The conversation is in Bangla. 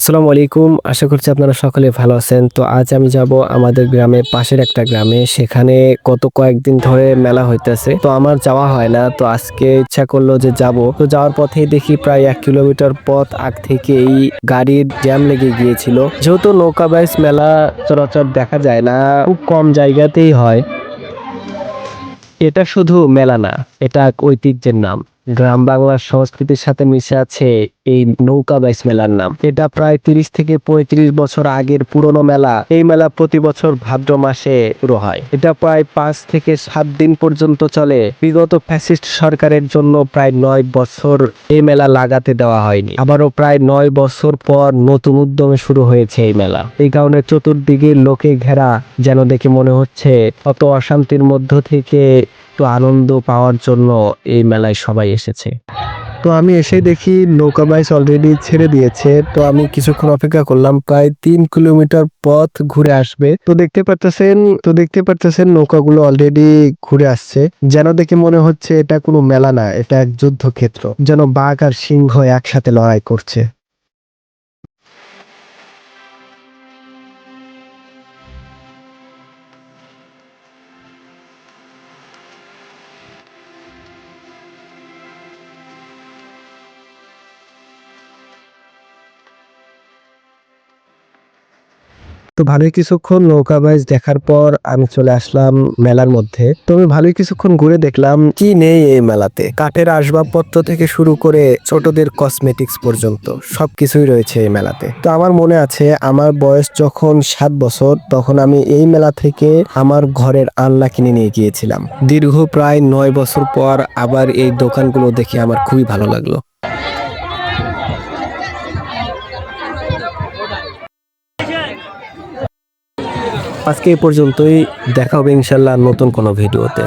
আসসালামু আলাইকুম। আশা করছি আপনারা সকলে ভালো আছেন। তো আজ আমি যাব আমাদের গ্রামে, পাশের একটা গ্রামে। সেখানে গত কয়েকদিন ধরে মেলা হইতেছে। তো আমার যাওয়া হয় না। তো আজকে ইচ্ছা করলো যে যাব। তো যাওয়ার পথেই দেখি প্রায় 1 কিলোমিটার পথ আগ থেকেই গাড়ির জ্যাম লেগে গিয়েছিল। যেহেতু নৌকা বাইচ মেলা সচরাচর দেখা যায় না, খুব কম জায়গাতেই হয়। এটা শুধু মেলা না, এটা এক ঐতিহ্যের নাম। গ্রাম বাংলার সংস্কৃতির সাথে মিশে আছে এই নৌকা বাইচ মেলার নাম। এটা প্রায় 30 থেকে 35 বছর আগের পুরনো মেলা। এই মেলা প্রতি বছর ভাদ্র মাসে শুরু হয়। এটা প্রায় 5 থেকে 7 দিন পর্যন্ত চলে। বিগত ফ্যাসিস্ট সরকারের জন্য প্রায় 9 বছর এই মেলা লাগাতে দেওয়া হয়নি। আবারও প্রায় 9 বছর পর নতুন উদ্যমে শুরু হয়েছে এই মেলা। এই কারণে চতুর্দিকে লোকে ঘেরা, যেন দেখে মনে হচ্ছে অত অশান্তির মধ্য থেকে একটু আনন্দ পাওয়ার জন্য এই মেলায় সবাই এসেছে। তো আমি এসে দেখি নৌকা বাইচ অলরেডি ছেড়ে দিয়েছে। তো আমি কিছুক্ষণ অপেক্ষা করলাম, প্রায় 3 কিলোমিটার পথ ঘুরে আসবে। তো দেখতে পারতেছেন নৌকাগুলো অলরেডি ঘুরে আসছে। যেন দেখে মনে হচ্ছে এটা কোনো মেলা না, এটা এক যুদ্ধক্ষেত্র, যেন বাঘ আর সিংহ একসাথে লড়াই করছে। তো ভালোই কিছুক্ষণ নৌকা বাইচ দেখার পর আমি চলে আসলাম মেলার মধ্যে। তো আমি ভালোই কিছুক্ষণ ঘুরে দেখলাম কি নেই এই মেলাতে। কাঠের আসবাবপত্র থেকে শুরু করে ছোটদের কসমেটিক্স পর্যন্ত সবকিছুই রয়েছে এই মেলাতে। তো আমার মনে আছে, আমার বয়স যখন 7 বছর, তখন আমি এই মেলা থেকে আমার ঘরের আলনা কিনে নিয়ে গিয়েছিলাম। দীর্ঘ প্রায় 9 বছর পর আবার এই দোকানগুলো দেখে আমার খুবই ভালো লাগলো। আজকে এই পর্যন্তই। দেখা হবে ইনশাল্লাহ নতুন কোনো ভিডিওতে।